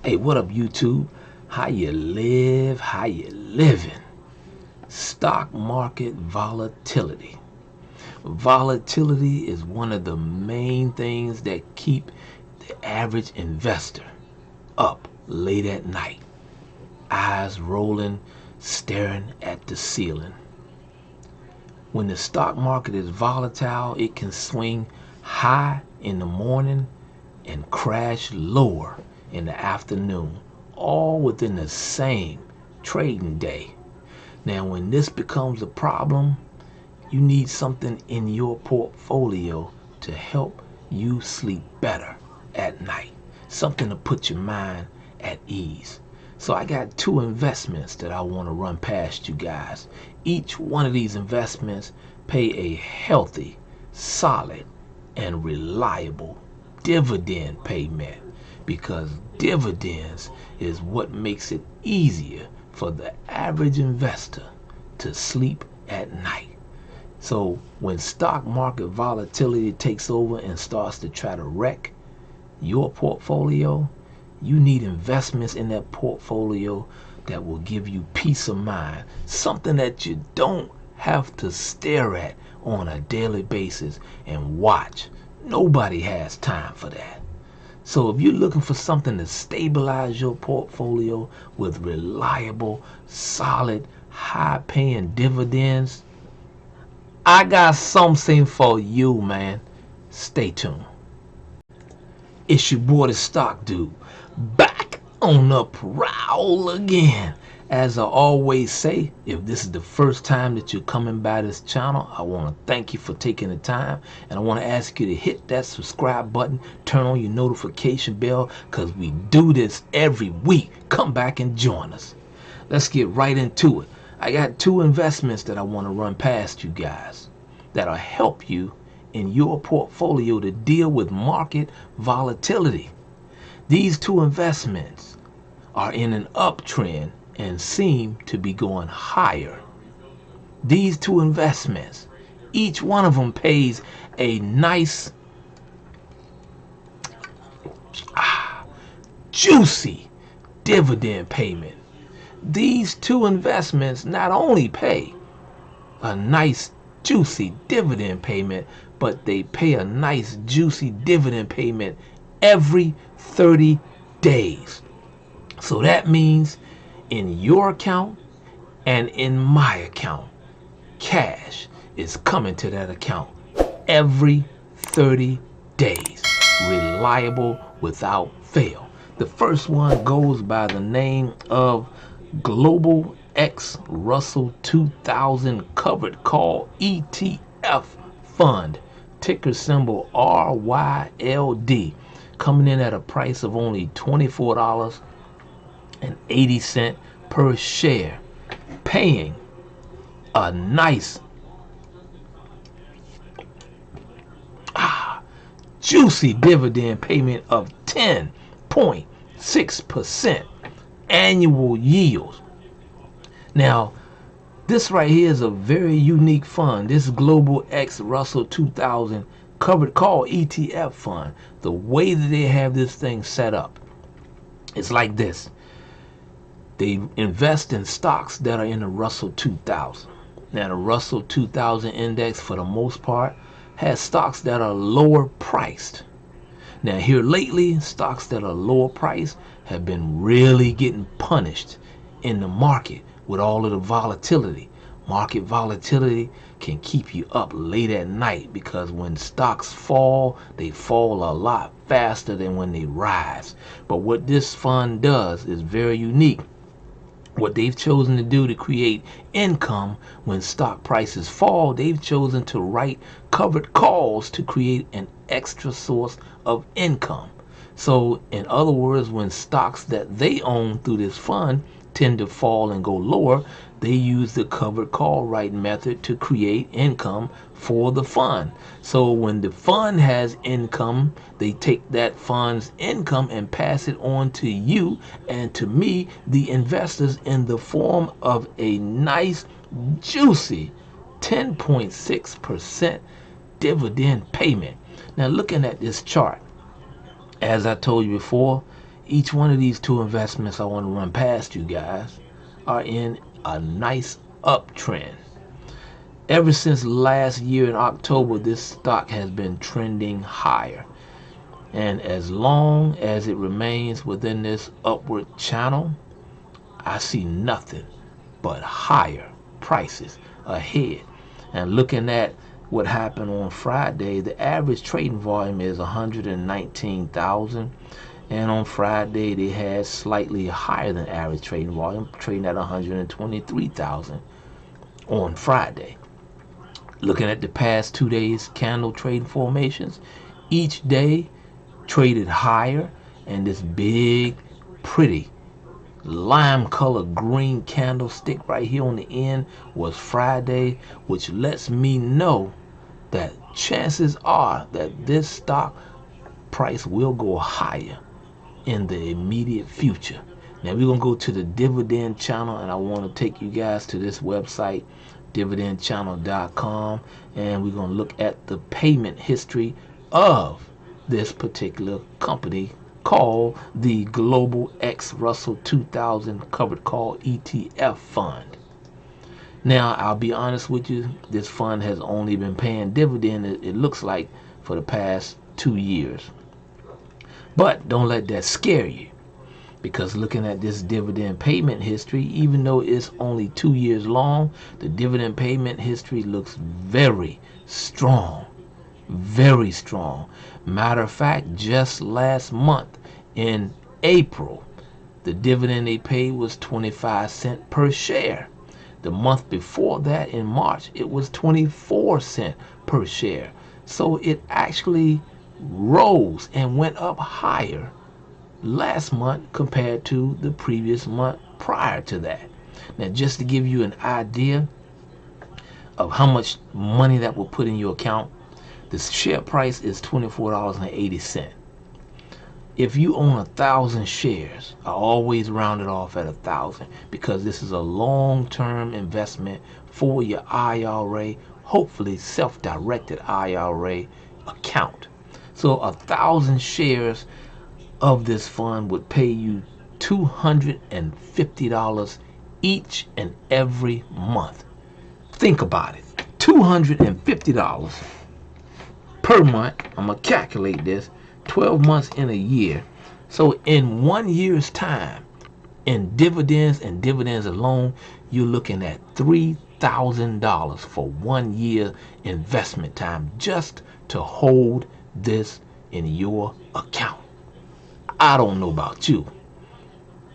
Hey, what up, YouTube? How you live? How you living? Stock market volatility. Volatility is one of the main things that keep the average investor up late at night, eyes rolling, staring at the ceiling. When the stock market is volatile, it can swing high in the morning and crash lower in the afternoon, all within the same trading day. Now, when this becomes a problem, you need something in your portfolio to help you sleep better at night, something to put your mind at ease. So I got two investments that I want to run past you guys. Each one of these investments pay a healthy, solid, and reliable dividend payment, because dividends is what makes it easier for the average investor to sleep at night. So when stock market volatility takes over and starts to try to wreck your portfolio, you need investments in that portfolio that will give you peace of mind, something that you don't have to stare at on a daily basis and watch. Nobody has time for that. So if you're looking for something to stabilize your portfolio with reliable, solid, high-paying dividends, I got something for you, man. Stay tuned. It's your boy, the Stock Dude, back on the prowl again. As I always say, if this is the first time that you're coming by this channel, I want to thank you for taking the time, and I want to ask you to hit that subscribe button, turn on your notification bell, because we do this every week. Come back and join us. Let's get right into it. I got two investments that I want to run past you guys that'll help you in your portfolio to deal with market volatility. These two investments are in an uptrend and seem to be going higher. These two investments, each one of them pays a nice, juicy dividend payment. These two investments not only pay a nice juicy dividend payment, but they pay a nice juicy dividend payment every 30 days. So that means in your account and in my account, cash is coming to that account every 30 days, reliable without fail. The first one goes by the name of Global X Russell 2000 Covered Call ETF Fund, ticker symbol RYLD, coming in at a price of only $24.80 per share, paying a nice juicy dividend payment of 10.6% annual yield. Now, this right here is a very unique fund. This Global X Russell 2000 Covered Call ETF Fund. The way that they have this thing set up, it's like this. They invest in stocks that are in the Russell 2000. Now, the Russell 2000 index, for the most part, has stocks that are lower priced. Now, here lately, stocks that are lower priced have been really getting punished in the market with all of the volatility. Market volatility can keep you up late at night, because when stocks fall, they fall a lot faster than when they rise. But what this fund does is very unique. What they've chosen to do to create income when stock prices fall, they've chosen to write covered calls to create an extra source of income. So in other words, when stocks that they own through this fund tend to fall and go lower, they use the covered call write method to create income for the fund. So when the fund has income, they take that fund's income and pass it on to you and to me, the investors, in the form of a nice juicy 10.6% dividend payment. Now, looking at this chart, as I told you before, each one of these two investments I want to run past you guys are in a nice uptrend. Ever since last year in October, this stock has been trending higher. And as long as it remains within this upward channel, I see nothing but higher prices ahead. And looking at what happened on Friday, the average trading volume is 119,000. And on Friday, they had slightly higher than average trading volume, trading at 123,000 on Friday. Looking at the past 2 days candle trading formations, each day traded higher, and this big, pretty lime color green candlestick right here on the end was Friday, which lets me know that chances are that this stock price will go higher in the immediate future. Now we're gonna go to the Dividend channel, and I want to take you guys to this website, dividendchannel.com, and we're gonna look at the payment history of this particular company called the Global X Russell 2000 Covered Call ETF Fund. Now, I'll be honest with you, this fund has only been paying dividend, it looks like, for the past 2 years. But don't let that scare you, because looking at this dividend payment history, even though it's only 2 years long, the dividend payment history looks very strong. Very strong. Matter of fact, just last month in April, the dividend they paid was 25 cents per share. The month before that, in March, it was 24 cents per share. So it actually rose and went up higher last month compared to the previous month prior to that. Now, just to give you an idea of how much money that will put in your account, the share price is $24.80. If you own 1,000 shares, I always round it off at 1,000, because this is a long-term investment for your IRA, hopefully self-directed IRA account. So 1,000 shares of this fund would pay you $250 each and every month. Think about it, $250 per month. I'm gonna calculate this, 12 months in a year. So in 1 year's time, in dividends and dividends alone, you're looking at $3,000 for 1 year investment time just to hold this in your account. I don't know about you,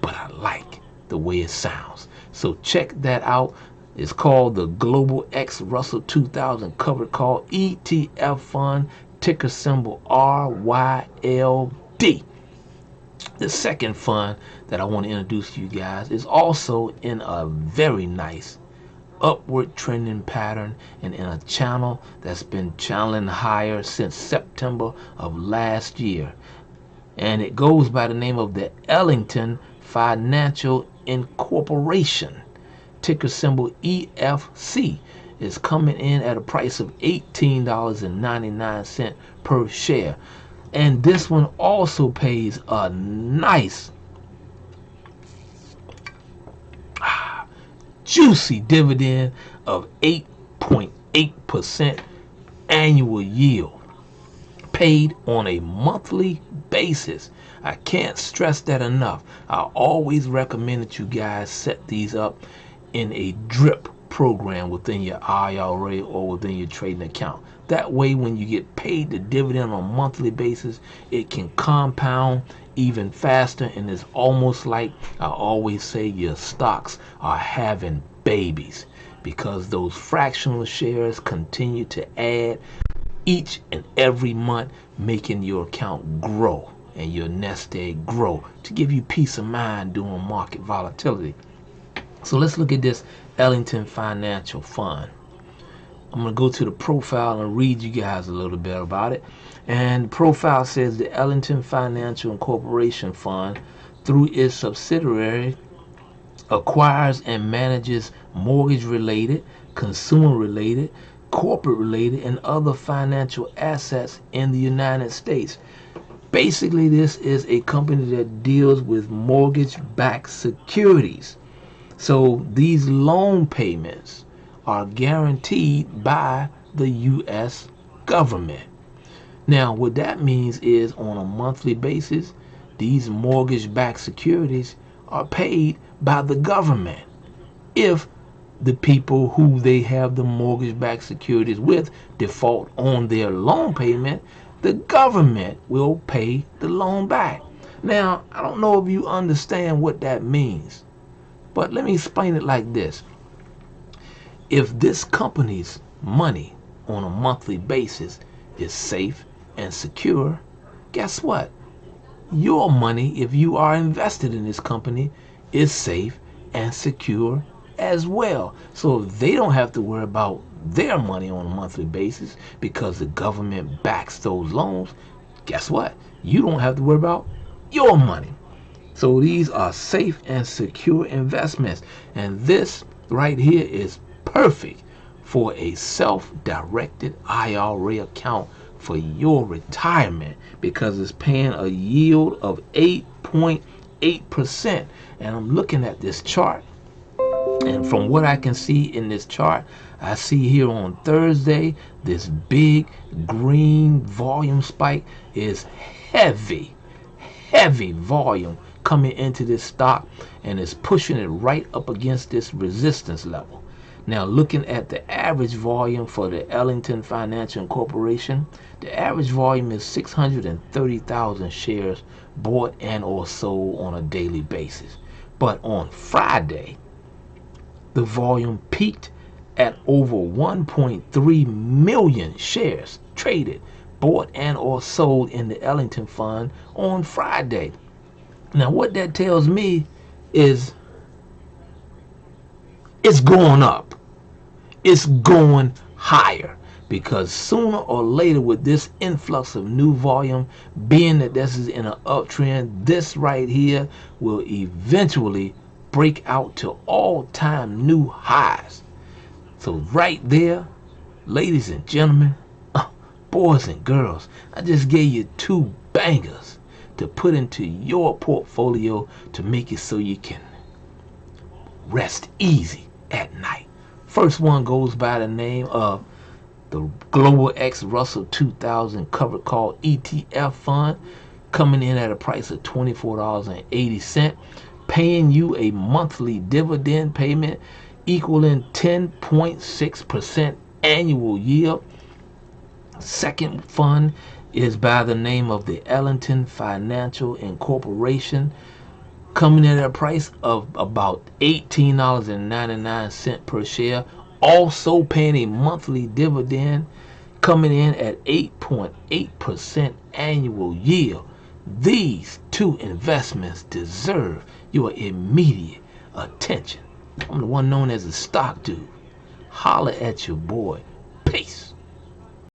but I like the way it sounds. So check that out. It's called the Global X Russell 2000 Covered Call ETF Fund, ticker symbol RYLD. The second fund that I want to introduce to you guys is also in a very nice upward trending pattern and in a channel that's been channeling higher since September of last year. And it goes by the name of the Ellington Financial Incorporation. Ticker symbol EFC is coming in at a price of $18.99 per share. And this one also pays a nice juicy dividend of 8.8% annual yield, paid on a monthly basis. I can't stress that enough. I always recommend that you guys set these up in a drip program within your IRA or within your trading account. That way, when you get paid the dividend on a monthly basis, it can compound even faster, and it's almost like I always say, your stocks are having babies, because those fractional shares continue to add each and every month, making your account grow and your nest egg grow to give you peace of mind during market volatility. So let's look at this Ellington Financial Fund. I'm going to go to the profile and read you guys a little bit about it. And the profile says the Ellington Financial Incorporation Fund, through its subsidiary, acquires and manages mortgage-related, consumer-related, corporate-related, and other financial assets in the United States. Basically, this is a company that deals with mortgage-backed securities. So these loan payments are guaranteed by the U.S. government. Now, what that means is on a monthly basis, these mortgage-backed securities are paid by the government. If the people who they have the mortgage-backed securities with default on their loan payment, the government will pay the loan back. Now, I don't know if you understand what that means, but let me explain it like this. If this company's money on a monthly basis is safe and secure, guess what? Your money, if you are invested in this company, is safe and secure as well. So they don't have to worry about their money on a monthly basis because the government backs those loans. Guess what? You don't have to worry about your money. So these are safe and secure investments. And this right here is perfect for a self-directed IRA account for your retirement because it's paying a yield of 8.8%. And I'm looking at this chart, and from what I can see in this chart, I see here on Thursday this big green volume spike is heavy volume coming into this stock, and it's pushing it right up against this resistance level. Now, looking at the average volume for the Ellington Financial Incorporation, the average volume is 630,000 shares bought and or sold on a daily basis. But on Friday, the volume peaked at over 1.3 million shares traded, bought and or sold in the Ellington Fund on Friday. Now, what that tells me is it's going up. It's going higher, because sooner or later, with this influx of new volume, being that this is in an uptrend, this right here will eventually break out to all-time new highs. So right there, ladies and gentlemen, boys and girls, I just gave you two bangers to put into your portfolio to make it so you can rest easy at night. First one goes by the name of the Global X Russell 2000 Covered Call ETF Fund, coming in at a price of $24.80, paying you a monthly dividend payment equaling 10.6% annual yield. Second fund is by the name of the Ellington Financial Incorporation, coming in at a price of about $18.99 per share, also paying a monthly dividend, coming in at 8.8% annual yield. These two investments deserve your immediate attention. I'm the one known as the stock dude. Holla at your boy. Peace.